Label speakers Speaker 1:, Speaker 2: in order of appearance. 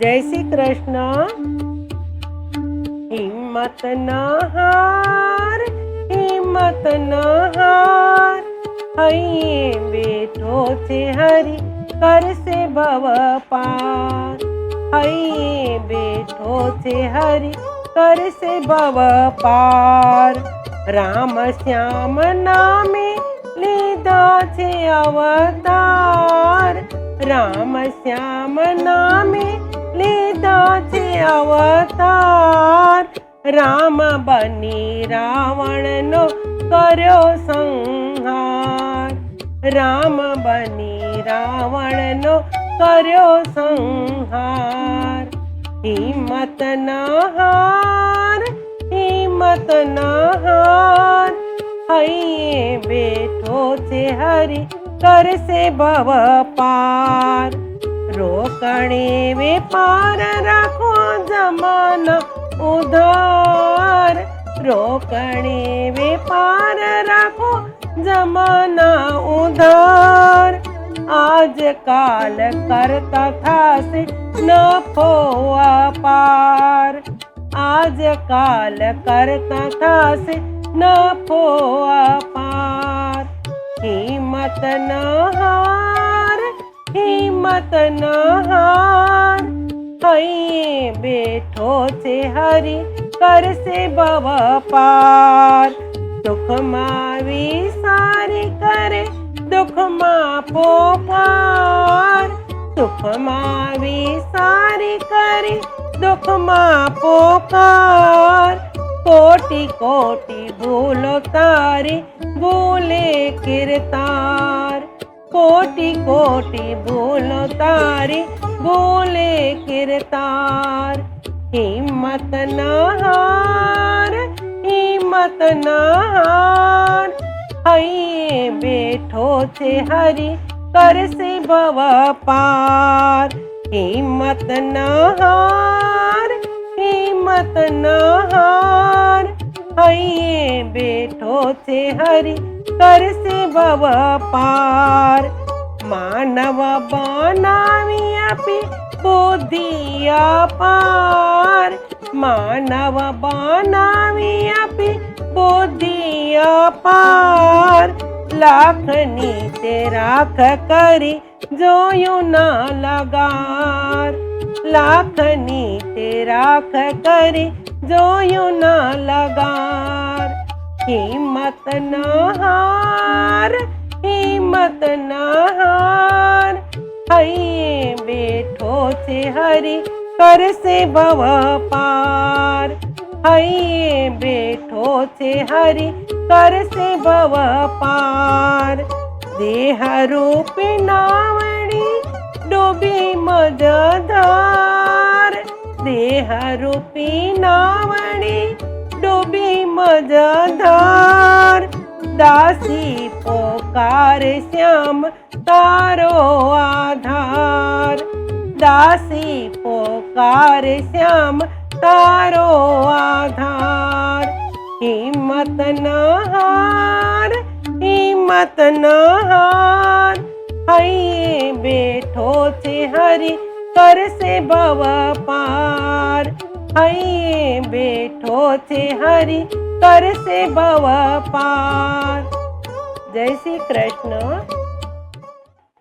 Speaker 1: जय श्री कृष्ण। हिम्मत न हार, हिम्मत न हार, हइये बेठो छे हरि करसे भव पार। हइये बेठो छे हरि करसे भव पार। राम श्याम नामे लीधा छे अवतार। राम श्याम नामे लीधा छे अवतार। राम बनी रावण नो कर्यो संहार। राम बनी रावण नो कर्यो संहार। हिम्मत न हार, हिम्मत न हार, हइये बेठो छे हरि करसे भव पार। रोकणे वेपार राखो जमाना उधार। रोकणे वेपार राखो जमाना उधार। आज काल करता थासे नफो अपार। आज काल करता थासे नफो अपार। हिम्मत न हार, हिम्मत न हार, हइये बेठो छे हरि करसे भव पार। सुख मां विसारी करे दुख मां पोकार। सुख मां विसारी करे दुख मां पोकार। कोटि कोटि भूलो तारी भूले किरतार। कोटि कोटि भूलो तारी भूले किरतार। हिम्मत न हार, हिम्मत न हार, हइये बेठो छे हरि करसे भव पार। हिम्मत न हार, हिम्मत न हार, हइये बेठो छे हरि करसे भव पार। मानव बनावी आपी बुद्धि अपार। मानव बनावी आपी बुद्धि अपार। लाखनी ते राख करी जोયું ना लगार। लाखनी ते राख करी जोયું ना लगार। हिम्मत न हार, हिम्मत न हार, हइये बेठो छे हरि करसे भव पार। हइये बेठो छे हरि करसे भव पार। देह रूपी नावड़ी डूबी मझधार। देह रूपी नावड़ी डूबी मझधार। दासी पोकार श्याम तारो आधार। दासी पोकार श्याम तारो आधार। हिम्मत न हार, हिम्मत न हार, हइये बेठो छे हरि करसे भव पार। हइये बेठो छे हरि करसे भव पार। जय श्री कृष्ण।